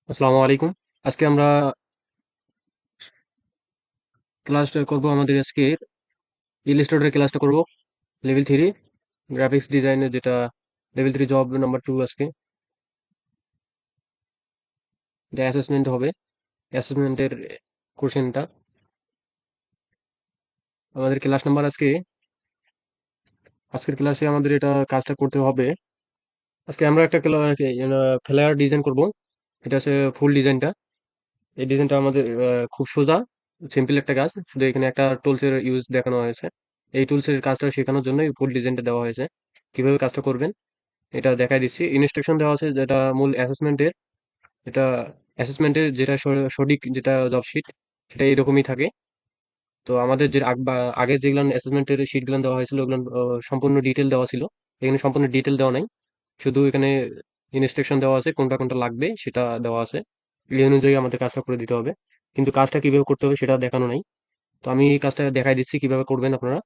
আসসালামু আলাইকুম। আজকে আমরা ক্লাসটা করব, আমাদের আজকে ইলাস্ট্রেটর ক্লাসটা করব। লেভেল 3 গ্রাফিক্স ডিজাইনের, যেটা লেভেল 3 জব নাম্বার 2। আজকে এটা অ্যাসেসমেন্ট হবে, অ্যাসেসমেন্টের কোশ্চেনটা। আমাদের ক্লাস নাম্বার আজকের ক্লাসে আমাদের এটা কাজটা করতে হবে। আজকে আমরা একটা ফ্লায়ার ডিজাইন করব। এটা হচ্ছে ফুল ডিজাইনটা। এই ডিজাইনটা আমাদের খুব সোজা, সিম্পল একটা কাজ। শুধু এখানে একটা টুলসের ইউজ দেখানো হয়েছে। এই টুলসের কাজটা শেখানোর জন্য ফুল ডিজাইনটা দেওয়া হয়েছে। কিভাবে কাজটা করবেন এটা দেখাই দিচ্ছি। ইনস্ট্রাকশন দেওয়া আছে, যেটা মূল অ্যাসেসমেন্টের। এটা অ্যাসেসমেন্টের যেটা সঠিক যেটা জব শিট, সেটা এরকমই থাকে। তো আমাদের যে আগে যেগুলো অ্যাসেসমেন্টের শিটগুলো দেওয়া হয়েছিল, ওগুলো সম্পূর্ণ ডিটেল দেওয়া ছিল। এখানে সম্পূর্ণ ডিটেল দেওয়া নাই, শুধু এখানে ইনস্ট্রাকশন দেওয়া আছে, কোনটা কোনটা লাগবে সেটা দেওয়া আছে। এই অনুযায়ী আমাদের কাজটা করে দিতে হবে, কিন্তু কাজটা কিভাবে করতে হবে সেটা দেখানো নাই। তো আমি এই কাজটা দেখাই দিচ্ছি, কিভাবে করবেন আপনারা,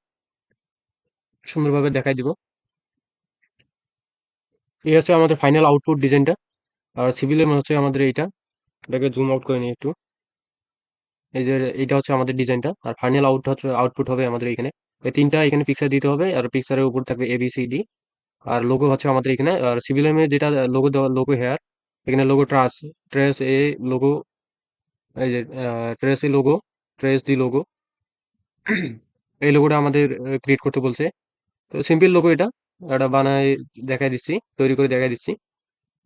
সুন্দরভাবে দেখাই দিব। এই হচ্ছে আমাদের ফাইনাল আউটপুট ডিজাইনটা। আর সিভিলের হচ্ছে আমাদের এইটা। এটাকে জুম আউট করে নিই একটু। এই যে এইটা হচ্ছে আমাদের ডিজাইনটা, আর ফাইনাল আউটপুট হবে আমাদের এখানে। এই তিনটা এখানে পিকচার দিতে হবে, আর পিকচারের উপর থাকবে ABCD। আর লোগো হচ্ছে আমাদের এখানে, আর সিভিলেমে যেটা লোগো দেওয়া, লোগো হেয়ার। এখানে লোগো ট্রেস এ লোগো, এই যে ট্রেস এ লোগো, ট্রেস দি লোগো। এই লোগোটা আমাদের ক্রিয়েট করতে বলছে। তো সিম্পল লোগো এটা, এটা বানায় দেখাই দিচ্ছি, তৈরি করে দেখাই দিচ্ছি।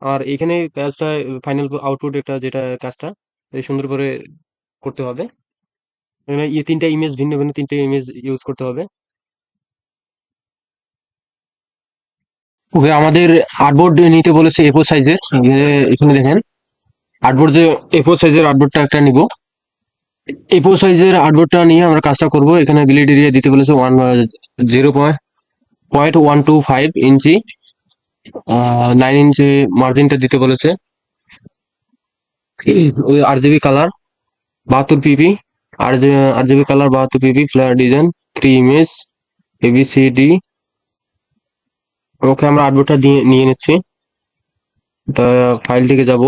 আর এখানে কাজটা, ফাইনাল আউটপুট একটা যেটা কাজটা, এই সুন্দর করে করতে হবে। এখানে এই তিনটা ইমেজ, ভিন্ন ভিন্ন তিনটা ইমেজ ইউজ করতে হবে। ওকে, আমাদের আর্টবোর্ড নিতে বলেছে A4 সাইজের। এখানে দেখেন, আর্টবোর্ড যে A4 সাইজের আর্টবোর্ডটা একটা নিব। A4 সাইজের আর্টবোর্ডটা নিয়ে আমরা কাজটা করব। এখানে বিলিড এরিয়া দিতে বলেছে 0.125 ইঞ্চি। 9 ইঞ্চি মার্জিনটা দিতে বলেছে। ওই RGB কালার 72 পিপি, RGB কালার 72 পিপি, ফ্লায়ার ডিজাইন 3 ইমেজ, ABCD। ওকে, আমরা আর্টবোর্ডটা নিয়ে নিচ্ছি। এটা ফাইল থেকে যাব,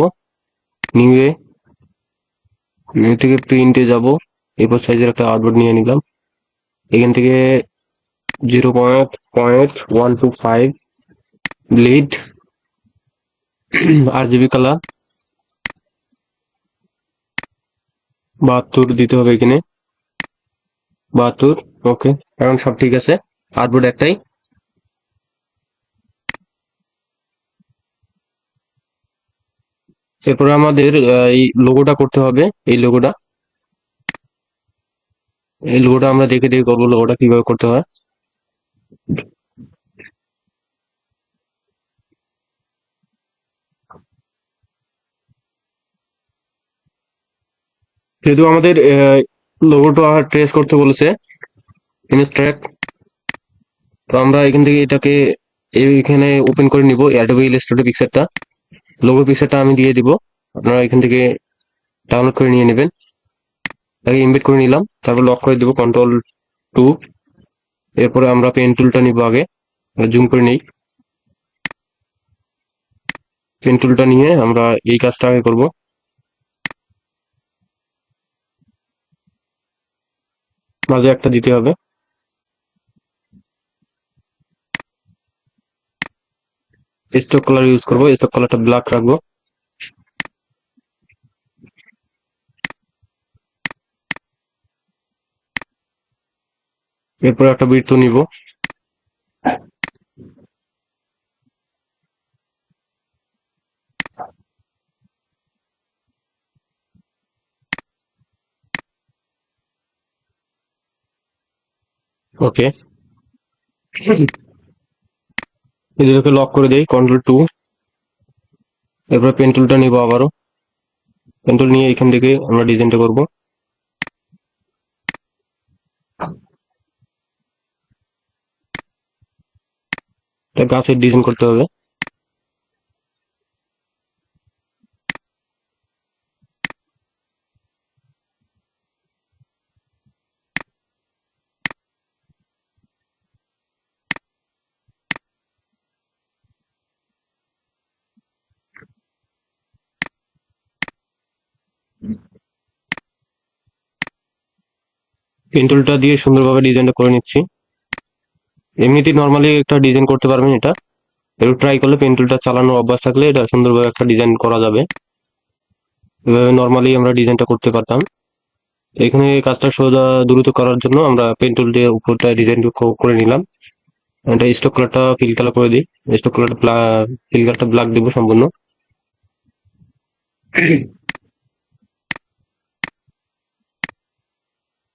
নিউ নিউ থেকে প্রিন্টে যাব। A4 সাইজের একটা আর্টবোর্ড নিয়ে নিলাম। এখান থেকে 0.125 ব্লিড, RGB কালার 72 দিতে হবে এখানে, 72। ওকে, এখন সব ঠিক আছে, আর্টবোর্ড একটাই। এরপরে আমাদের এই লোগোটা করতে হবে। এই লোগোটা এই লোগোটা আমরা দেখে দেখে করবো, লোগোটা কিভাবে করতে হয়। যেহেতু আমাদের লোগোটা ট্রেস করতে বলেছে, ইনস্ট্রাক্ট। তো আমরা এখান থেকে এটাকে এইখানে ওপেন করে নিব, অ্যাডোবি ইলাস্ট্রেটর পিকচারটা। লোগো পিকচারটা আমি দিয়ে দিব, আপনারা এখান থেকে ডাউনলোড করে নিয়ে নেবেন। তাকে ইমবেড করে নিলাম, তারপর লক করে দিব Ctrl+2। এরপরে আমরা পেন টুলটা নিব আগে, জুম করে নিই। পেন টুলটা নিয়ে আমরা এই কাজটা আগে করব। মাঝে একটা দিতে হবে। স্টক কালার ইউজ করব, স্টক কালারটা ব্ল্যাক রাখবো। এরপর একটা বৃত্ত নিব। ওকে, এগুলোকে লক করে দেই Ctrl+2। এরপর পেন টুলটা নিব আবারও। পেন টুল নিয়ে এখান থেকে আমরা ডিজাইনটা করব। একটা গাছের ডিজাইন করতে হবে। পেন টুলটা দিয়ে সুন্দরভাবে ডিজাইনটা করে নিচ্ছি। এমনিতেই নর্মালি একটা ডিজাইন করতে পারবেন, এটা একটু ট্রাই করলে পেন টুলটা চালানোর অভ্যাস থাকলে এটা সুন্দরভাবে একটা ডিজাইন করা যাবে। এভাবে নর্মালি আমরা ডিজাইনটা করতে পারতাম। এখানে কাজটা সোজা দ্রুত করার জন্য আমরা পেন টুল দিয়ে উপরটা ডিজাইন করে নিলাম। এটা স্টক কালারটা ফিল কালার করে দিই। স্টক কালারটা ফিল কালারটা ব্ল্যাক দিব সম্পূর্ণ।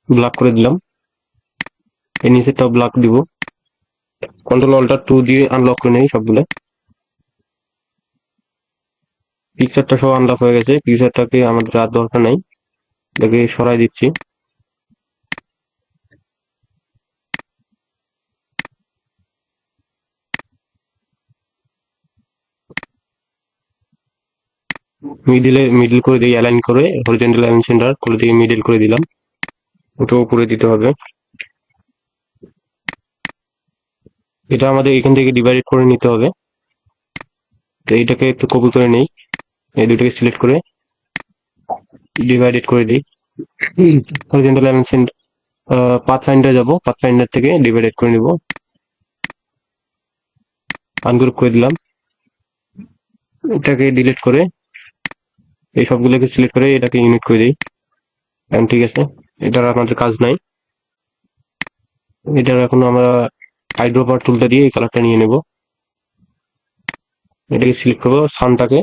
ব্ল্যাক করে দিলাম। এর নিচেরটাও ব্ল্যাক দিব। কন্ট্রোল অল্টার 2 দিয়ে আনলক করে নেই সবগুলো। পিকচারটা সব আনলক হয়ে গেছে। পিকচারটাকে আমাদের আর দরকার নাই, এটাকে সরাই দিচ্ছি। মিডিল করে দিই, অ্যালাইন করে হরিজন্টাল লাইন সেন্টার করে দিয়ে মিডিল করে দিলাম। ওটাও করে দিতে হবে। এটা আমাদের এখান থেকে ডিভাইড করে নিতে হবে। তো এইটাকে একটু কপি করে নেই, এই দুটাকে সিলেক্ট করে ডিভাইডেড করে দিই। Horizontal line centre path finder যাবো, পাথ ফাইন্ডার থেকে ডিভাইডেড করে নিব। আনগ্রুপ করে দিলাম। এটাকে ডিলিট করে এই সবগুলোকে সিলেক্ট করে এটাকে ইউনিট করে দিই। এখন ঠিক আছে, এটার আমাদের কাজ নাই। এটার এখন আমরা হাইড্রোপার টুলটা দিয়ে এই কালারটা নিয়ে নেব। এটাকে সিলেক্ট করবো, সানটাকে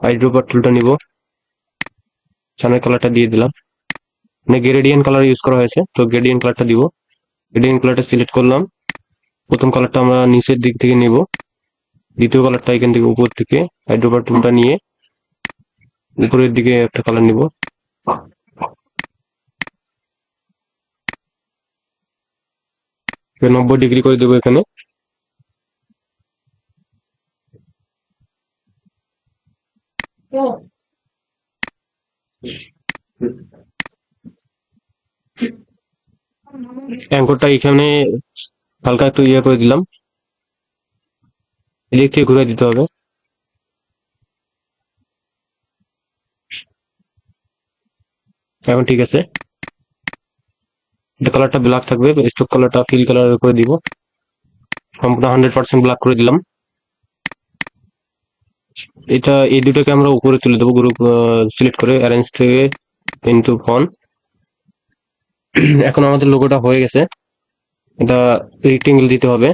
হাইড্রোপার টুলটা নিব, সানের কালারটা দিয়ে দিলাম। মানে গ্রেডিয়েন্ট কালার ইউজ করা হয়েছে, তো গ্রেডিয়েন্ট কালারটা দিব। গ্রেডিয়েন্ট কালারটা সিলেক্ট করলাম। প্রথম কালারটা আমরা নিচের দিক থেকে নিব, দ্বিতীয় কালারটা এখান থেকে উপর থেকে হাইড্রোপার টুলটা নিয়ে উপরের দিকে একটা কালার নিব। 90 ডিগ্রি করে দেবো এখানে। অ্যাঙ্করটা এখানে হালকা একটু ইয়ে করে দিলাম, এদিক থেকে ঘুরে দিতে হবে। এখন ঠিক আছে, এটা কালারটা ব্ল্যাক থাকবে, স্ট্রোক কালারটা ফিল কালার করে দিব, সম্পূর্ণ 100% ব্ল্যাক করে দিলাম। এটা এই দুটোকে আমরা উপরে তুলে দেবো, গ্রুপ সিলেক্ট করে অ্যারেঞ্জ থেকে ইনটু ফন্ট। এখন আমাদের লোগোটা হয়ে গেছে। এটা রেক্টেঙ্গেল দিতে হবে,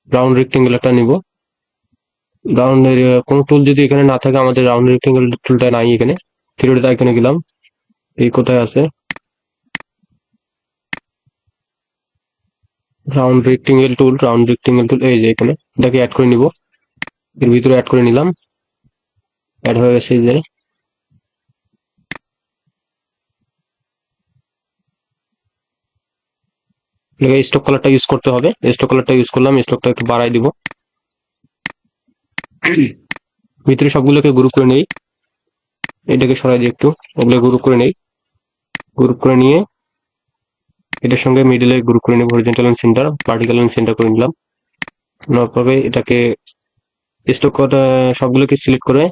রাউন্ড রেক্টেঙ্গেল একটা নিব। রাউন্ডের কোনো টুল যদি এখানে না থাকে, আমাদের রাউন্ড রেক্টেঙ্গেল টুলটা নাই এখানে, থ্রিডি এখানে গেলাম, এই কোথায় আছে রাউন্ড রেক্টেঙ্গেল টুল, রাউন্ড রেক্টেঙ্গেল টুল এই যে এখানে, এটাকে অ্যাড করে নিব। এর ভিতরে অ্যাড করে নিলাম, অ্যাড হয়ে গেছে এই যে। স্টক কালারটা ইউজ করতে হবে, স্টক কালারটা ইউজ করলাম, স্টকটা একটু বাড়াই দিব। ভিতরে সবগুলোকে গ্রুপ করে নেই, এটাকে সরাই দিই একটু, এগুলো গ্রুপ করে নেই। গ্রুপ করে নিয়ে এটার সঙ্গে মিডলে গ্রুপ করে নেব, horizontal and centre, vertical and centre করে নিলাম। নেওয়ার এটাকে স্টক সবগুলোকে সিলেক্ট করে,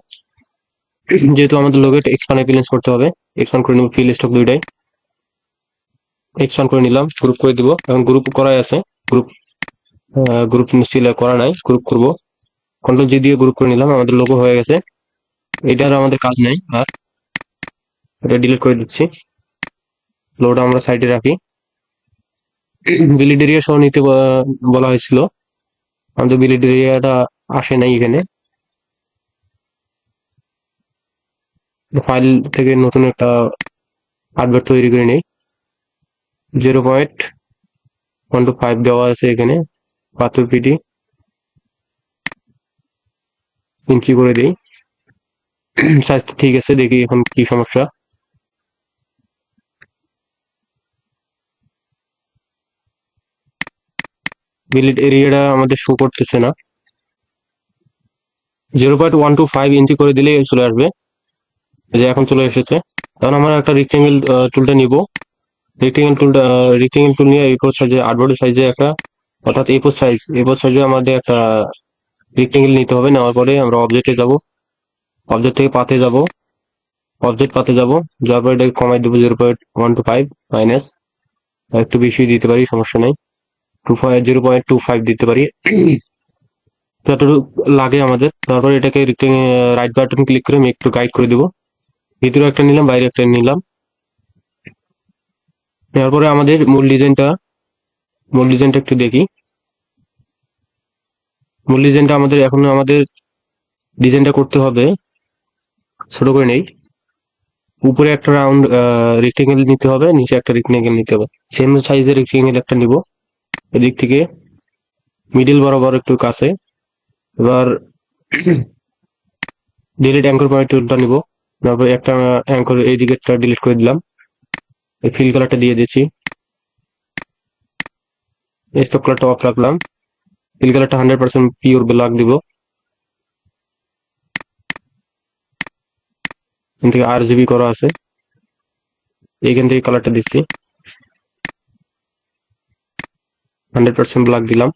যেহেতু আমাদের লোগো এক্সপান্ড অ্যাপিলেন্স করতে হবে, এক্সপান্ড করে নেব ফিল স্টক দুইটাই, এক্সপান্ড করে নিলাম, গ্রুপ করে দিব। এখন গ্রুপ করাই আছে, গ্রুপ গ্রুপ সিলেক্ট করা নাই, গ্রুপ করব, কন্ট্রোল জি দিয়ে গ্রুপ করে নিলাম, আমাদের লোগো হয়ে গেছে। এটার আমাদের কাজ নেই আর, এটা ডিলিট করে দিচ্ছি। লোগোটা আমরা সাইডে রাখি। বিলিড এরিয়া সহ নিতে বলা হয়েছিল, আমাদের বিলিড এরিয়াটা আসে নাই এখানে। ফাইল থেকে নতুন একটা হার্ডওয়্যার তৈরি করে নেই। 0.125 দেওয়া আছে এখানে, 72 পিটি ইঞ্চি করে দিই। সাইজটা ঠিক আছে, দেখি এখন কি সমস্যা। বিলিড এরিয়াটা আমাদের শো করতেছে না। 0.125 ইঞ্চি করে দিলে চলে আসবে, যে এখন চলে এসেছে। এখন আমরা একটা রেক্টেঙ্গেল টুলটা নিব, রেক্টেঙ্গেল টুল নিয়ে A4 সাইজে, আর্টবোর্ডের সাইজে একটা, অর্থাৎ A4 সাইজে আমাদের একটা রেক্টেঙ্গেল নিতে হবে। নেওয়ার পরে আমরা অবজেক্টে যাব, অবজেক্ট থেকে পাথে যাব, অবজেক্ট পাতে যাব, যাওয়ার পর এটাকে কমাই দেবো 0.125 মাইনাস, একটু বেশি দিতে পারি, সমস্যা নেই, 0.25 দিতে পারি, যতটুকু লাগে আমাদের। তারপর এটাকে রাইট বাটন ক্লিক করে আমি একটু গাইড করে দিব, ভিতরে একটা নিলাম, বাইরে একটা নিলাম। এরপরে আমাদের মূল ডিজাইনটা একটু দেখি। মূল ডিজাইনটা আমাদের ডিজাইনটা করতে হবে, ছোট করে নেই। উপরে একটা রাউন্ড রেক্টেঙ্গেল নিতে হবে, নিচে একটা রেক্টেঙ্গেল নিতে হবে, সেম সাইজের রেক্টেঙ্গেল একটা নিব। এদিক থেকে মিডিল বরাবর একটু কাছে। এবার ডিলিট অ্যাঙ্কর পয়েন্ট টুলটা নিব, তারপর একটা অ্যাঙ্কর এই দিকেরটা ডিলিট করে দিলাম, ফিল কালারটা দিয়ে দিচ্ছি, স্টক কালারটা অফ রাখলাম, ফিল কালারটা 100% পিওর ব্ল্যাক দিব, এখান থেকে RGB করা আছে, এইখান থেকে কালারটা দিচ্ছি, 100% ব্ল্যাক দিলাম,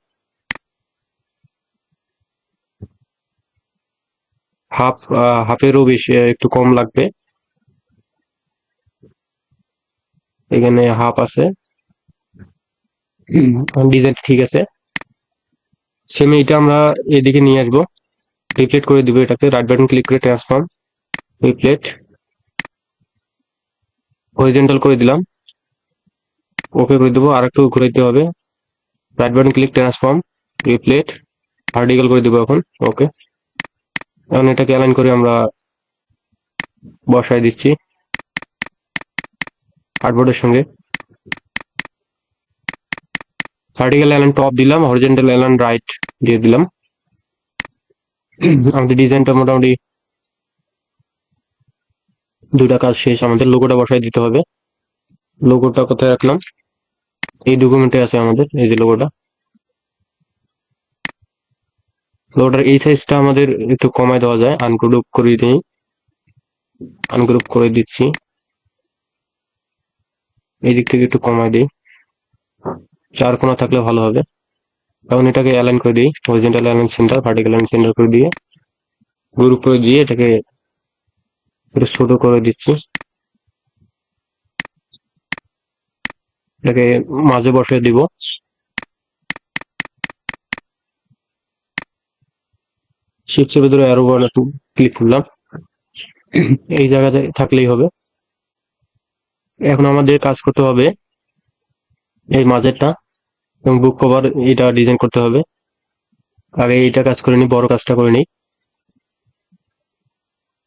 হাফেরও বেশি একটু কম লাগবে, এখানে হাফ আছে, ডিজাইন ঠিক আছে। সেম এইটা আমরা এদিকে নিয়ে আসবো, রিপ্লেট করে দিব, এটাকে রাইট বাটন ক্লিক করে ট্রান্সফর্ম, রিপ্লেট, হরিজন্টাল করে দিলাম, ওকে করে দেবো, আর একটু ঘুরে দিতে হবে, right button click transform, রিপ্লেট, vertical করে দেবো এখন, ওকে। এখন এটাকে অ্যালাইন করে আমরা বসায় দিচ্ছি কার্ডবোর্ডের সঙ্গে, ভার্টিক্যাল অ্যালাইন টপ দিলাম, হরিজন্টাল অ্যালাইন রাইট দিয়ে দিলাম। আমাদের ডিজাইনটা মোটামুটি দুইটা কাজ শেষ, আমাদের লোগোটা বসাই দিতে হবে। লোগোটা কোথায় রাখলাম, এই ডকুমেন্টে আছে আমাদের, এই যে লোগোটার এই সাইজটা আমাদের একটু কমায় দেওয়া যায়, আনগ্রুপ করে দিই, আনগ্রুপ করে দিচ্ছি, এই দিক থেকে একটু কমায় দিই, 4 কোণা থাকলে ভালো হবে। এখন এটাকে অ্যালাইন করে দিই, horizontal align centre, vertical align centre করে দিয়ে, গ্রুপ করে দিয়ে এটাকে একটু ছোট করে দিচ্ছি, এটাকে মাঝে বসিয়ে দিব, শিফট চেপে ধরে অ্যারো বাটন একটু ক্লিক করলাম, এই জায়গাতে থাকলেই হবে। এখন আমাদের কাজ করতে হবে এই মাঝেরটা, এবং বুক কভার এটা ডিজাইন করতে হবে। আগে এইটা কাজ করে নিই, বড় কাজটা করে নিই,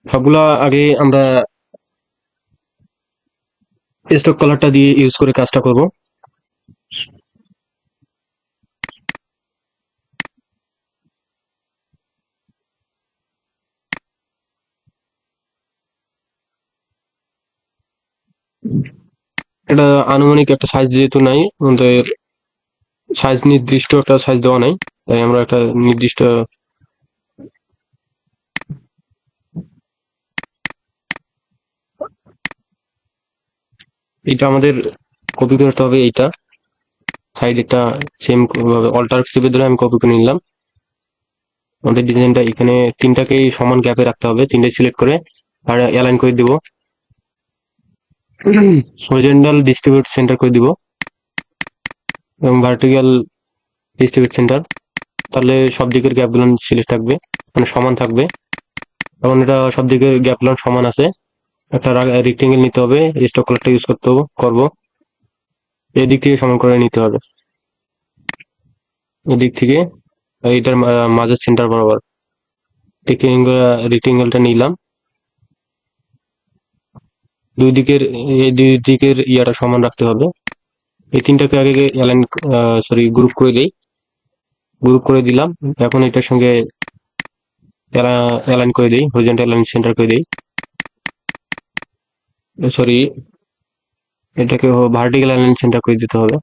সবগুলা আগে আমরা স্টক কালারটা দিয়ে ইউজ করে কাজটা করব। এটা আনুমানিক একটা সাইজ যেহেতু নাই, আমাদের সাইজ নির্দিষ্ট একটা সাইজ দেওয়া নাই, তাই আমরা একটা নির্দিষ্ট এটা আমাদের কপি করতে হবে, এইটা সাইড একটা সেম ভাবে অল্টার চেপে ধরে আমি কপি করে নিলাম। আমাদের ডিজাইনটা এখানে তিনটাকেই সমান গ্যাপে রাখতে হবে, তিনটে সিলেক্ট করে আর অ্যালাইন করে দিব, হরিজন্টাল ডিস্ট্রিবিউট সেন্টার করে দিব এবং ভার্টিক্যাল ডিস্ট্রিবিউট সেন্টার, তাহলে সব দিকের গ্যাপগুলো সিলেক্ট থাকবে, মানে সমান থাকবে। এখন এটা সব দিকের গ্যাপগুলো সমান আছে, একটা রেক্টেঙ্গেল নিতে হবে, স্টক কালারটা ইউজ করবো, এদিক থেকে সমান করে নিতে হবে, এদিক থেকে এইটার মাঝের সেন্টার বরাবর রেক্টেঙ্গেলটা নিলাম, দুই দিকের ইয়াটা সমান রাখতে হবে। এই তিনটাকে আগে অ্যালাইন গ্রুপ করে দিই, গ্রুপ করে দিলাম। এখন এটার সঙ্গে অ্যালাইন করে দিই, হরিজন্টাল অ্যালাইন সেন্টার করে দিই, সরি এটাকে ভার্টিক্যাল অ্যালাইন সেন্টার করে দিতে হবে।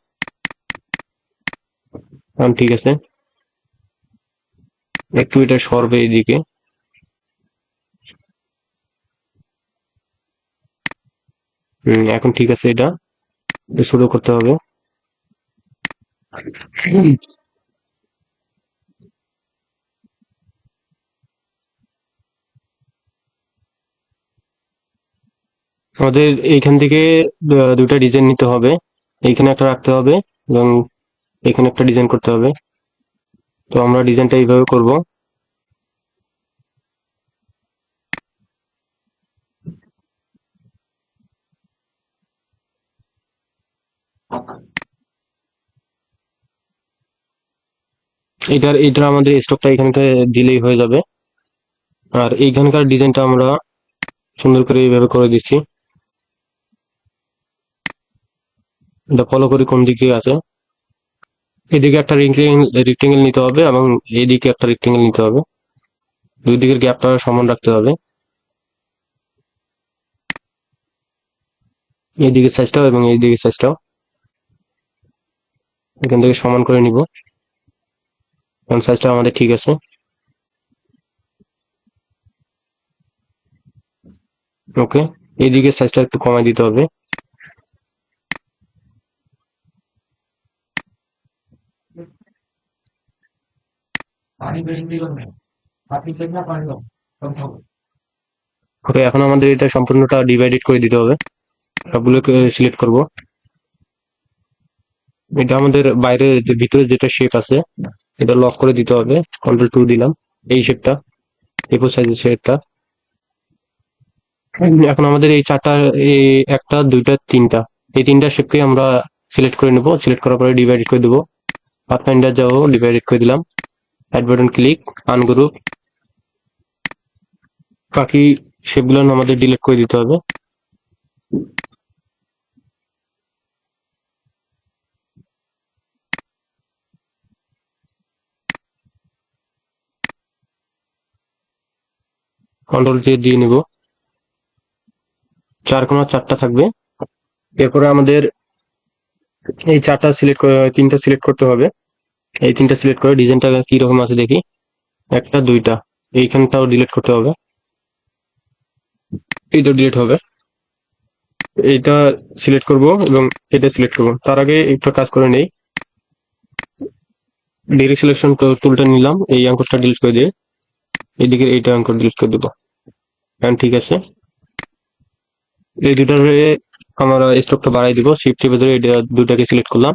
এখন ঠিক আছে, একটু এটা সরবে এইদিকে, এখন ঠিক আছে, এটা শুরু করতে হবে। আমাদের এইখান থেকে দুইটা ডিজাইন নিতে হবে, এইখানে একটা রাখতে হবে এবং এখানে একটা ডিজাইন করতে হবে। তো আমরা ডিজাইনটা এইভাবে করব। এটার আমাদের স্টকটা এখানকে দিলেই হয়ে যাবে। আর এইখানকার ডিজাইনটা আমরা সুন্দর করে এইভাবে করে দিচ্ছি। এটা ফলো করি কোন দিকে আছে। এদিকে একটা রেক্টেঙ্গেল নিতে হবে এবং এইদিকে একটা রেক্টেঙ্গেল নিতে হবে। দুই দিকের গ্যাপটা সমান রাখতে হবে। এইদিকে সাইজটাও এবং এইদিকে সাইজটাও এখান থেকে সমান করে নিব, কারণ সাইজটা আমাদের ঠিক আছে। ওকে, এইদিকে সাইজটা একটু কমাই দিতে হবে। ওকে, এখন আমাদের এটা সম্পূর্ণটা ডিভাইডেড করে দিতে হবে। সবগুলোকে সিলেক্ট করব। এটা আমাদের বাইরে ভিতরে যেটা শেপ আছে এটা লক করে দিতে হবে। কন্ট্রোল 2 দিলাম, এই শেপটা, এ4 সাইজের শেপটা। এখন আমাদের এই চারটা, এই একটা দুইটা তিনটা, এই তিনটা শেপকে আমরা সিলেক্ট করে নেব। সিলেক্ট করার পরে ডিভাইড করে দেবো। পাথফাইন্ডার যাবো, ডিভাইড করে দিলাম, অ্যাড বাটন ক্লিক, আনগ্রুপ। বাকি শেপগুলো আমাদের ডিলিট করে দিতে হবে। কন্ট্রোল দিয়ে নিব। চার কোণা চারটা থাকবে। এরপরে আমাদের এই চারটা সিলেক্ট করে তিনটা সিলেক্ট করতে হবে। এই তিনটা সিলেক্ট করে ডিজাইনটা কি রকম আছে দেখি। একটা দুইটা, এইখানটাও ডিলিট করতে হবে, এইটা ডিলিট হবে। এইটা সিলেক্ট করব এবং এটা সিলেক্ট করব। তার আগে একটা কাজ করে নেই। ডিরেক্ট সিলেকশন টুলটা নিলাম, এই অঙ্কটা ডিলিট করে দিয়ে এইদিকে এইটা অঙ্ক ডিলিট করে দেবো। ঠিক আছে, এই দুটার আমরা স্টকটা বাড়াই দিব। শিফট চেপে ধরে এটা দুটাকে সিলেক্ট করলাম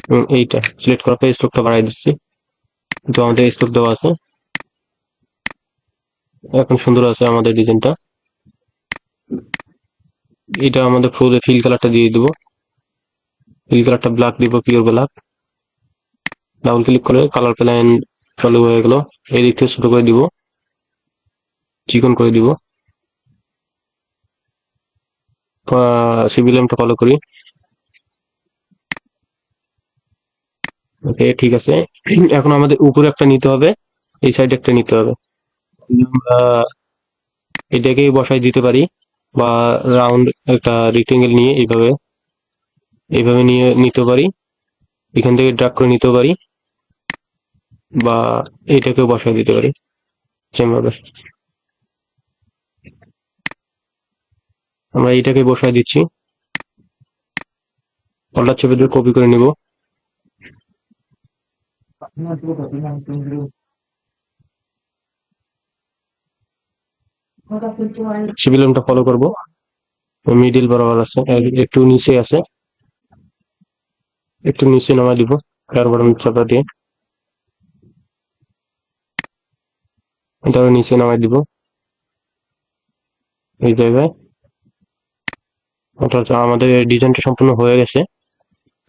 এবং এইটা সিলেক্ট করার পরে স্টকটা বাড়াই দিচ্ছি। তো আমাদের স্টক দেওয়া আছে, এখন সুন্দর আছে আমাদের ডিজাইনটা। এটা আমাদের ফ্লোরে ফিল কালারটা দিয়ে দিব। ফিল কালারটা ব্ল্যাক দিব, পিওর ব্ল্যাক। ডাবল ক্লিক করে কালার প্যালেন চালু হয়ে গেল। এই দিক থেকে ছোট করে দিব, চিকন করে দিব। সিভিলিয়ামটা ফলো করি। ওকে, ঠিক আছে। এখন আমাদের উপরে একটা নিতে হবে, এই সাইডে একটা নিতে হবে। আমরা এটাকেই বসাই দিতে পারি, বা রাউন্ড একটা রেক্টেঙ্গেল নিয়ে এইভাবে এইভাবে নিয়ে নিতে পারি। এখান থেকে ড্রাগ করে নিতে পারি, বা এইটাকেও বসাই দিতে পারি যেভাবে। আমরা এইটাকে বসাই দিচ্ছি, অল্টার চেপে দিয়ে কপি করে নিব। সিভিলিয়ামটা ফলো করব, মিডিল বরাবর আছে, একটু নিচে আছে, একটু নিচে নামাই দিব এয়ার বাটন চাপা দিয়ে। এটা নিচে নামাই দিব এই জায়গায়। অর্থাৎ আমাদের ডিজাইনটা সম্পূর্ণ হয়ে গেছে।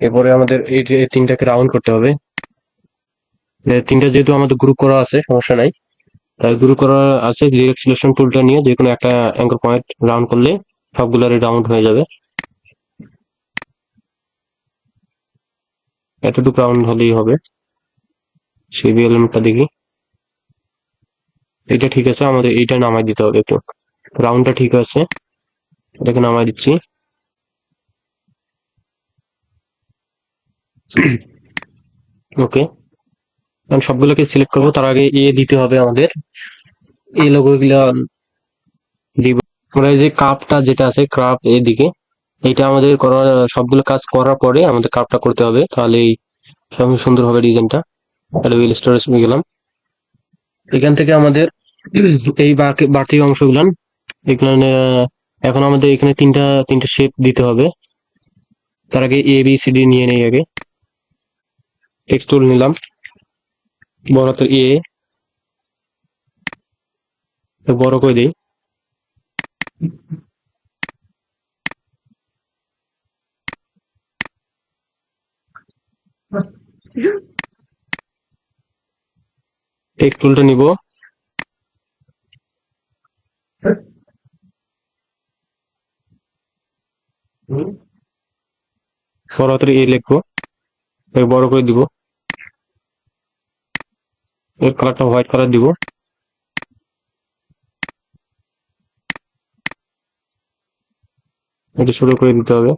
এরপরে আমাদের এই তিনটাকে রাউন্ড করতে হবে। তিনটা যেহেতু আমাদের গ্রুপ করা আছে, সমস্যা নাই। তাই গ্রুপ করা আছে, ডিরেক্ট সিলেকশন টুলটা নিয়ে যে কোনো একটা অ্যাঙ্কর পয়েন্ট রাউন্ড করলে সবগুলোরই রাউন্ড হয়ে যাবে। এতটুকু রাউন্ড হলেই হবে। সিবিএলএমটা দেখি, এটা ঠিক আছে। আমাদের এইটা নামাই দিতে হবে একটু। রাউন্ডটা ঠিক আছে, এটাকে নামাই দিচ্ছি। ওকে, আমি সবগুলোকে সিলেক্ট করবো। তার আগে এ দিতে হবে আমাদের, এই লোগো গুলা দিব। আমরা এই যে কাপটা যেটা আছে, কাপ এদিকে, এটা আমাদের করার সবগুলো কাজ করার পরে আমাদের কাপটা করতে হবে, তাহলেই সুন্দর হবে ডিজাইনটা। তাহলে উইল স্টোরেজ গেলাম, এখান থেকে আমাদের এই বাড়তি অংশগুলো এখানে এখন আমাদের এখানে তিনটা শেপ দিতে হবে। তার আগে এ বি সি ডি নিয়ে নেই। আগে টেক্সট টুল নিলাম, বড় হাতের এ বড় করে দিই। টেক্সট টুলটা নিব, বড় হাতের এ লিখবো, বড় করে দিব। এর কালারটা হোয়াইট কালার দিব। এটা ছোট করে দিতে হবে,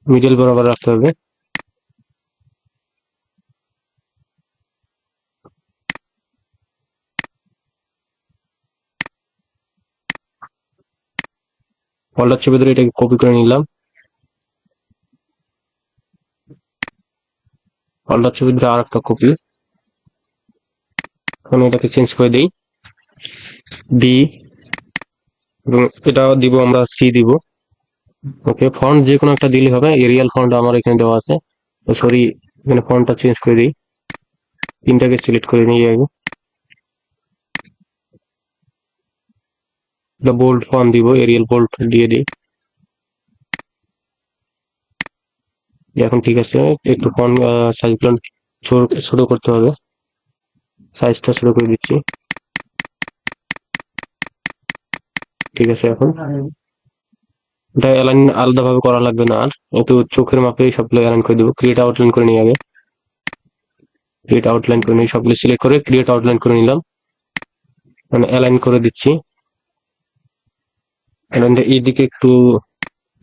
মিডল বরাবর রাখতে হবে। ফল্ডার ছবি ধরে এটাকে কপি করে নিলাম। ফল্ডার ছবি ধরে আর একটা কপি। এখন এটাকে চেঞ্জ করে দিই, ডি, এবং এটা দিব আমরা সি দিব। ওকে, ফন্ট যে কোনো একটা দিলে হবে। এরিয়াল ফন্ট আমার এখানে দেওয়া আছে, সরি এখানে ফন্টটা চেঞ্জ করে দিই। তিনটাকে সিলেক্ট করে নিই আগে। বোল্ড ফন্ট দিব, এরিয়াল বোল্ড দিয়ে দিই। এখন ঠিক আছে, একটু ফন্ট সাইজগুলো ছোট করতে হবে। সাইজটা ছোট করে দিচ্ছি। ঠিক আছে, এখন এটা অ্যালাইন আলাদাভাবে করা লাগবে না, আর একটু চোখের মাপে সবগুলো অ্যালাইন করে দেবো। ক্রিয়েট আউটলাইন করে নিই আগে। ক্রিয়েট আউটলাইন করে নিই, সবগুলো সিলেক্ট করে ক্রিয়েট আউটলাইন করে নিলাম। মানে অ্যালাইন করে দিচ্ছি। এইদিকে একটু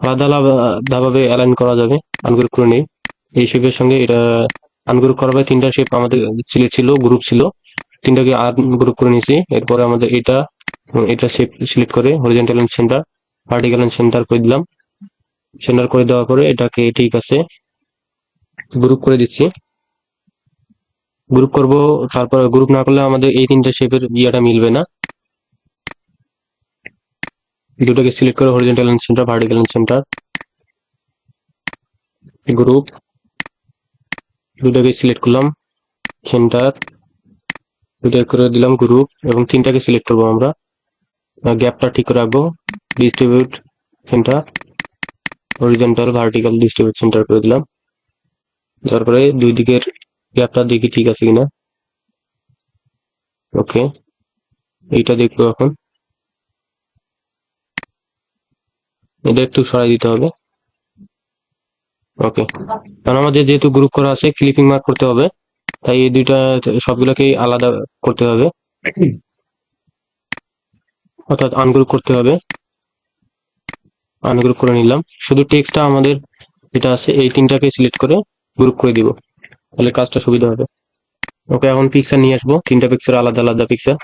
আলাদা আলাদাভাবে অ্যালাইন করা যাবে। আনগ্রুপ করে নিই। এই শেপের সঙ্গে এটা আনগ্রুপ করা হয়। তিনটা শেপ আমাদের ছিল, গ্রুপ ছিল, তিনটাকে আনগ্রুপ করে নিয়েছি। এরপরে আমাদের এটা শেপ সিলেক্ট করে horizontal and centre, vertical and centre করে দিলাম। সেন্টার করে দেওয়ার পরে এটাকে ঠিক আছে গ্রুপ করে দিচ্ছি। গ্রুপ করব, তারপর গ্রুপ না করলে আমাদের এই তিনটা শেপের ইয়েটা মিলবে না। দুটোকে সিলেক্ট করে horizontal and centre, vertical and centre, group, দুটোকে সিলেক্ট করলাম, সেন্টার, দুটো করে দিলাম গ্রুপ, এবং তিনটাকে সিলেক্ট করবো আমরা। গ্যাপটা ঠিক করে রাখবো, distribute centre, horizontal vertical distribute centre করে দিলাম। তারপরে দুই দিকের গ্যাপটা দেখি ঠিক আছে কিনা। ওকে, এইটা দেখবো এখন। এটা একটু সরাই দিতে হবে। ওকে, কারণ আমাদের যেহেতু গ্রুপ করা আছে ক্লিপিং মার্ক করতে হবে, তাই এই দুইটা সবগুলোকেই আলাদা করতে হবে, অর্থাৎ আনগ্রুপ করতে হবে। আনগ্রুপ করে নিলাম। শুধু টেক্সটটা আমাদের যেটা আছে এই তিনটাকে সিলেক্ট করে গ্রুপ করে দিব, তাহলে কাজটা সুবিধা হবে। ওকে, এখন পিকচার নিয়ে আসবো, তিনটা পিকচার আলাদা আলাদা পিকচার।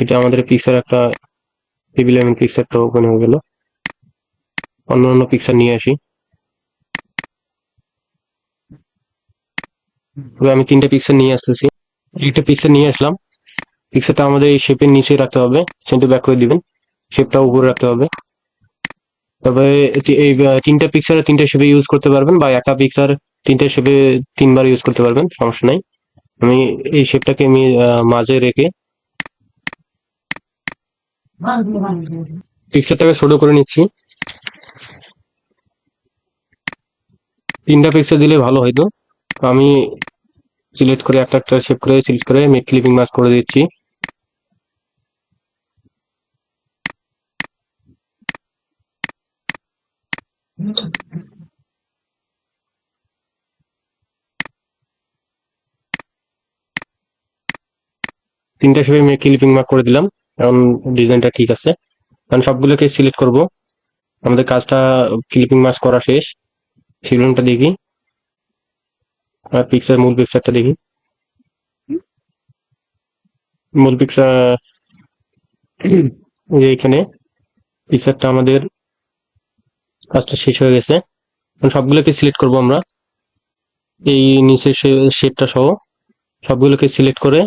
এটা আমাদের পিকচার একটা টেবিল, এবং পিকচারটা ওপেন হয়ে গেল। অন্য অন্য পিকচার নিয়ে আসি। তবে আমি তিনটা পিকচার নিয়ে আসতেছি। একটা পিকচার নিয়ে আসলাম। পিকচারটা আমাদের এই শেপের নিচে রাখতে হবে, সেটা ব্যাক করে দিবেন। শেপটা উপরে রাখতে হবে। তবে এই তিনটা পিকচারে তিনটা শেপে ইউজ করতে পারবেন, বা একটা পিকচার তিনটা শেপে তিনবার ইউজ করতে পারবেন, সমস্যা নাই। আমি এই শেপটাকে আমি মাঝে রেখে পিকচারটাকে ছোট করে নিচ্ছি। তিনটা পিকচার দিলে ভালো হয়তো। আমি সিলেক্ট করে একটা একটা শেপ করে সিলেক্ট করে আমি ক্লিপিং মাস্ক করে দিচ্ছি। তিনটা শেপে আমি ক্লিপিং মার্ক করে দিলাম। এখন ডিজাইনটা ঠিক আছে। কারণ সবগুলোকে সিলেক্ট করব। আমাদের কাজটা ক্লিপিং মাস্ক করা শেষ। সিলনটা দেখি, আর মূল পিকচারটা দেখি। মূল পিকচার এখানে পিকচারটা আমাদের কাজটা শেষ হয়ে গেছে। এখন সবগুলোকে সিলেক্ট করব আমরা। এই নিচের শেপটা সহ সবগুলোকে সিলেক্ট করে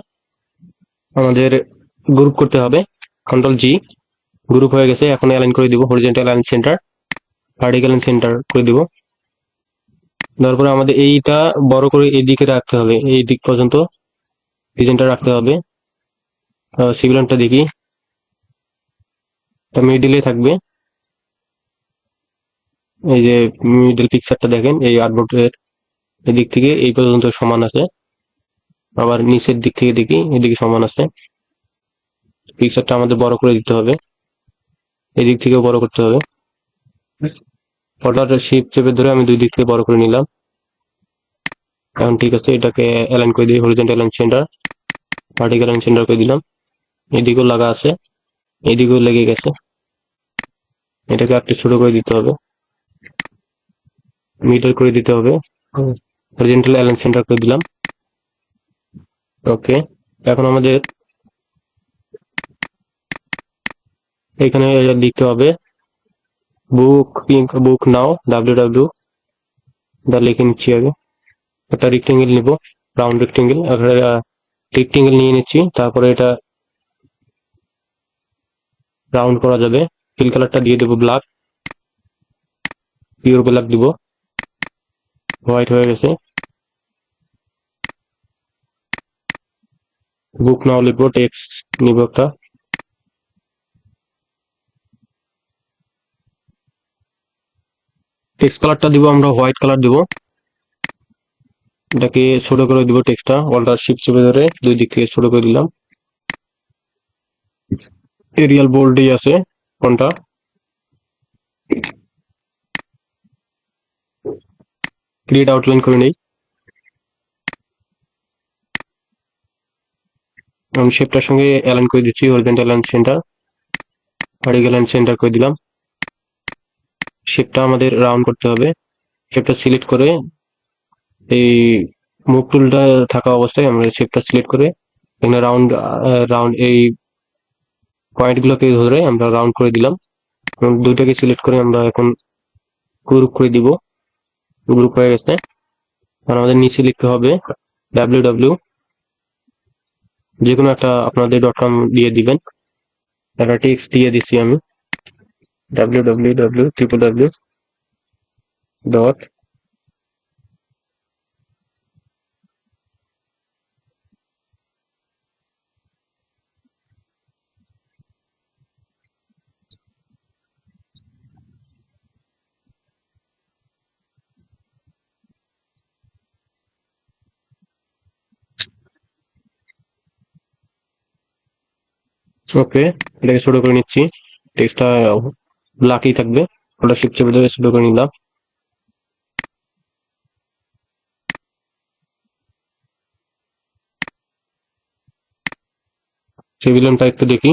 আমাদের গ্রুপ করতে হবে। কন্ট্রোল জি, গ্রুপ হয়ে গেছে। এখন অ্যালাইন করে দিব, horizontal align centre, vertical align centre করে দিব। তারপরে আমাদের এইটা বড় করে এই দিকে রাখতে হবে, এই দিক পর্যন্ত ডিজাইনটা রাখতে হবে। সিভিলনটা দেখি, মিডিলে থাকবে। এই যে মিডল পিকচারটা দেখেন, এই আর্টবোর্ডের এদিক থেকে এই পর্যন্ত সমান আছে, আবার নিচের দিক থেকে দেখি এদিকে সমান আছে। পিকচারটা আমাদের বড় করে দিতে হবে, এদিক থেকেও বড় করতে হবে। অর্ডার শিপ চেপে ধরে আমি দুই দিক থেকে বড় করে নিলাম। এখন ঠিক আছে, এটাকে অ্যালাইন করে দিই, horizontal align centre, vertical align centre করে দিলাম। এদিকেও লাগা আছে, এদিকেও লেগে গেছে। এটাকে একটু ছোট করে দিতে হবে, মিডল করে দিতে হবে, হরিজন্টাল অ্যালাইন সেন্টার করে দিলাম। ওকে, এখন আমাদের এখানে লিখতে হবে বুক নাও www, দা লিখে নিচ্ছি। আগে একটা রেক্টেঙ্গেল নিব, রাউন্ড রেক্টেঙ্গেল, রেক্টেঙ্গেল নিয়ে নিচ্ছি। তারপরে এটা রাউন্ড করা যাবে। ফিল কালারটা দিয়ে দেবো ব্ল্যাক, পিওর ব্ল্যাক দিব, হোয়াইট হয়ে গেছে। বুক নাও লিখবো, টেক্সট নিব একটা, টেক্সট কালারটা দিব আমরা হোয়াইট কালার দিব। এটাকে ছোট করে দিব, টেক্সটটা অল্টার শিফট চেপে ধরে দুই দিক থেকে ছোট করে দিলাম। এরিয়াল বোল্ডই আছে কোনটা, ক্রিয়েট আউটলাইন করে নেই। আমি শেপটার সঙ্গে অ্যালাইন করে দিচ্ছি, horizontal align centre, vertical align centre করে দিলাম। শেপটা আমাদের রাউন্ড করতে হবে। শেপটা সিলেক্ট করে এই মুভ টুলটা থাকা অবস্থায় আমরা শেপটা সিলেক্ট করে এখানে রাউন্ড রাউন্ড এই পয়েন্ট গুলোকে ধরে আমরা রাউন্ড করে দিলাম। দুইটাকে সিলেক্ট করে আমরা এখন গ্রুপ করে দিব, গ্রুপ হয়ে গেছে। আর আমাদের নিচে লিখতে হবে www, যে কোনো একটা আপনাদের .com দিয়ে দিবেন। একটা টেক্সট দিয়ে দিচ্ছি আমি, www ডট ওকে, এটাকে ছোট করে নিচ্ছি। টেক্সটটা ব্ল্যাকই থাকবে, ওটা শিফট চেপে ধরে ছোট করে নিলাম। সিভিলিয়নটা একটু দেখি,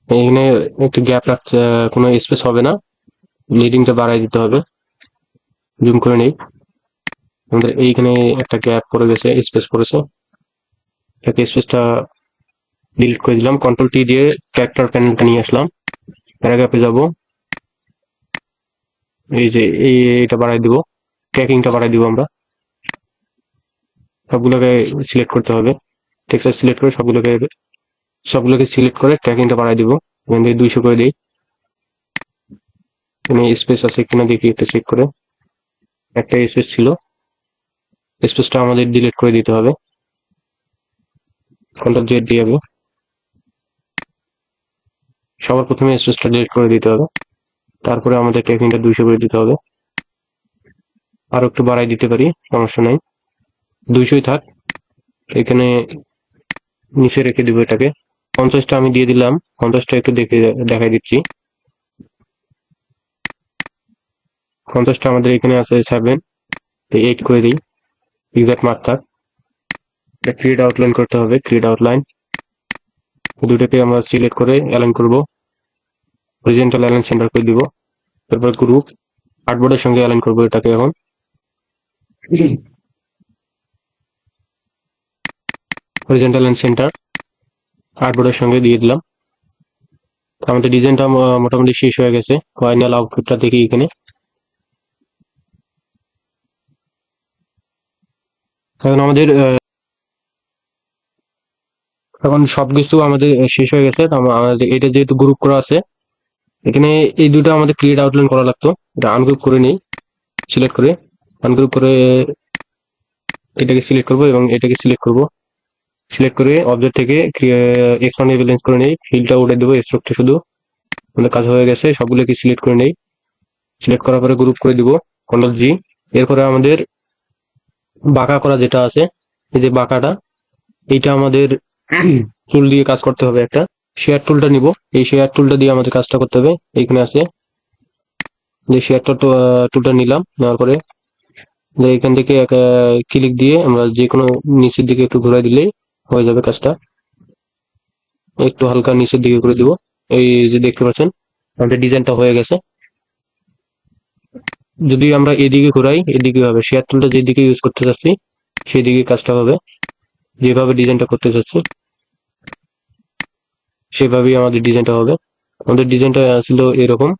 এখানে একটু গ্যাপ রাখছে, কোনো স্পেস হবে না, লিডিংটা বাড়াই দিতে হবে। জুম করে নেই, আমাদের এইখানে একটা গ্যাপ পড়ে গেছে, স্পেস পড়েছে, এটাকে স্পেসটা ডিলিট করে দিলাম। কন্ট্রোল টি দিয়ে ক্যারেক্টার প্যানেলটা নিয়ে আসলাম, প্যারাগ্রাফে যাব, এই যে এইটা বাড়াই দিব, ট্র্যাকিংটা বাড়াই দিব। আমরা সবগুলোকে সিলেক্ট করতে হবে, টেক্সট সিলেক্ট করে সবগুলোকে সিলেক্ট করে ট্র্যাকিংটা বাড়াই দিব। এখান থেকে 200 করে দিই। এখানে স্পেস আছে কিনা দেখি একটু চেক করে, একটা স্পেস ছিল, স্পেসটা আমাদের ডিলিট করে দিতে হবে। কন্ট্রোল জেড দিয়ে হবে, সবার প্রথমে স্পেসটা ডিলিট করে দিতে হবে। তারপরে আমাদের ট্র্যাকিংটা 200 করে দিতে হবে। আরো একটু বাড়াই দিতে পারি, সমস্যা নাই, 200ই থাক। এখানে নিচে রেখে দিব এটাকে। 50টা আমি দিয়ে দিলাম, 50টা একটু দেখাই দিচ্ছি। 50টা আমাদের এখানে আছে 7, 8 করে দিই, এক্সাক্ট মার্ক থাক। ক্রিয়েট আউটলাইন করতে হবে, ক্রিয়েট আউটলাইন, দুটোকে আমরা সিলেক্ট করে অ্যালাইন করব, হরিজন্টাল অ্যালাইন সেন্টার করে দিব। তারপর গ্রুপ আর্টবোর্ডের সঙ্গে অ্যালাইন করব এটাকে। এখন হরিজন্টাল অ্যালাইন সেন্টার আর্টবোর্ডের সঙ্গে দিয়ে দিলাম। আমাদের ডিজাইনটা মোটামুটি শেষ হয়ে গেছে। ফাইনাল আউটপুটটা দেখি এখানে, এখন আমাদের এখন সবকিছু আমাদের শেষ হয়ে গেছে। তো আমাদের এটা যেহেতু গ্রুপ করা আছে, এখানে এই দুটো আমাদের ক্রিয়েট আউটলাইন করা লাগতো। এটা আনগ্রুপ করে নিই, সিলেক্ট করে আনগ্রুপ করে এটাকে সিলেক্ট করব এবং এটাকে সিলেক্ট করব। সিলেক্ট করে অবজেক্ট থেকে এক্সপান্ড ব্যালেন্স করে নেই, ফিলটা উঠে দেবো, স্ট্রোকটা শুধু আমাদের কাজ হয়ে গেছে। সবগুলোকে সিলেক্ট করে নেই, সিলেক্ট করার পরে গ্রুপ করে দিব, কন্ট্রোল জি। এরপরে আমাদের বাঁকা করা যেটা আছে, এই যে বাঁকাটা, এইটা আমাদের টুল দিয়ে কাজ করতে হবে। একটা শেয়ার টুলটা নিব, এই শেয়ার টুলটা দিয়ে আমাদের কাজটা করতে হবে। এইখানে আছে যে শেয়ার টুলটা নিলাম, নেওয়ার পরে যে এখান থেকে ক্লিক দিয়ে আমরা যে কোনো নিচের দিকে একটু ঘুরাই দিলেই হয়ে যাবে কাজটা। একটু হালকা নিচের দিকে করে দিব। এই যে দেখতে পাচ্ছেন আমাদের ডিজাইনটা হয়ে গেছে। যদি আমরা এদিকে ঘুরাই, এদিকে হবে, শেয়ার টুলটা যেদিকে ইউজ করতে চাচ্ছি সেই দিকে কাজটা হবে। যেভাবে ডিজাইনটা করতে চাচ্ছি সেভাবেই আমাদের ডিজাইনটা হবে। আমাদের ডিজাইনটা ছিল এরকম।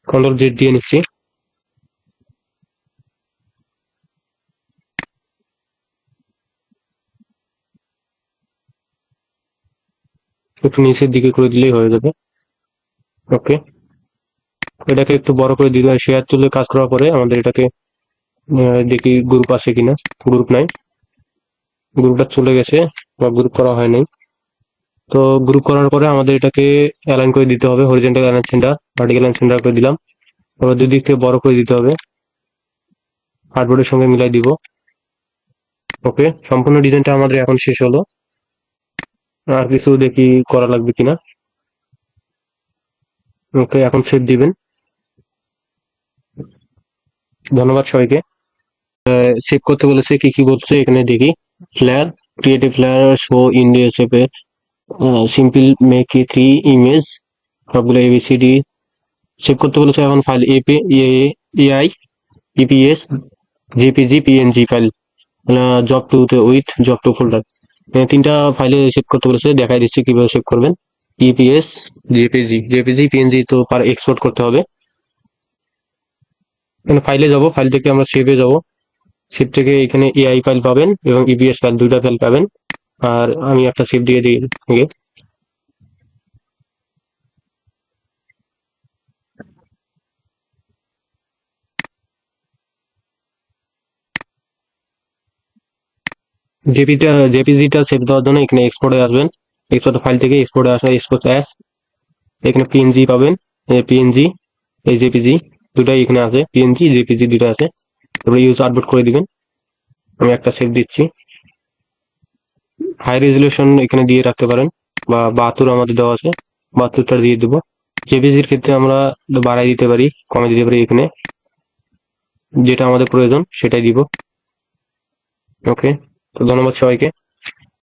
কন্ট্রোল জেড দিয়ে নিচ্ছি। একটু নিচের দিকে করে দিলেই হয়ে যাবে। ওকে, এটাকে একটু বড় করে দিলে, শেয়ার তুলে কাজ করার পরে আমাদের এটাকে দেখি গ্রুপ আছে কিনা। গ্রুপ নাই, গ্রুপটা চলে গেছে বা গ্রুপ করা হয় নাই। তো গ্রুপ করার পরে আমাদের এটাকে অ্যালাইন করে দিতে হবে, horizontal align centre, vertical align centre করে দিলাম। আবার দুই দিক থেকে বড় করে দিতে হবে, হার্ডবোর্ডের সঙ্গে মিলাই দিব। ওকে, সম্পূর্ণ ডিজাইনটা আমাদের এখন শেষ হলো। আর কিছু দেখি করা লাগবে কিনা। ওকে, এখন সেভ দিবেন। ধন্যবাদ সবাইকে। সেভ করতে বলেছে, কি কি বলছে এখানে দেখি। Flair, creative flair, show India শেপে, সিম্পল মেক এ 3 ইমেজ, সবগুলো এবিসিডি সেভ করতে বলেছে। এখন file AP, AI, EPS, JPG, PNG file, job two with job two folder, তিনটা ফাইলে সেভ করতে বলেছে। দেখাই দিচ্ছি কিভাবে সেভ করবেন। ইপিএস, জেপিজি, জেপিজি, পিএনজি তো পার এক্সপোর্ট করতে হবে। এখানে ফাইলে যাব, ফাইল থেকে আমরা সেভে যাব। সেভ থেকে এখানে এআই ফাইল পাবেন এবং ইপিএস ফাইল, দুইটা ফাইল পাবেন। আর আমি একটা সেভ দিয়ে দিই। জেপিজিটা সেভ দেওয়ার জন্য এখানে এক্সপোর্টে আসবেন। এক্সপোর্ট ফাইল থেকে এক্সপোর্টে আসা, এক্সপোর্ট অ্যাস, এখানে পিএনজি পাবেন। পিএনজি, এই জেপিজি, দুটাই এখানে আছে, পিএনজি জেপিজি দুটো আছে। তারপরে ইউজ আর্টবোর্ড করে দিবেন। আমি একটা সেভ দিচ্ছি। হাই রেজলিউশন এখানে দিয়ে রাখতে পারেন, বা 72 আমাদের দেওয়া আছে, 72টা দিয়ে দেবো। জেপিজির ক্ষেত্রে আমরা বাড়াই দিতে পারি, কমে দিতে পারি, এখানে যেটা আমাদের প্রয়োজন সেটাই দিব। ওকে, তো ধন্যবাদ সবাইকে।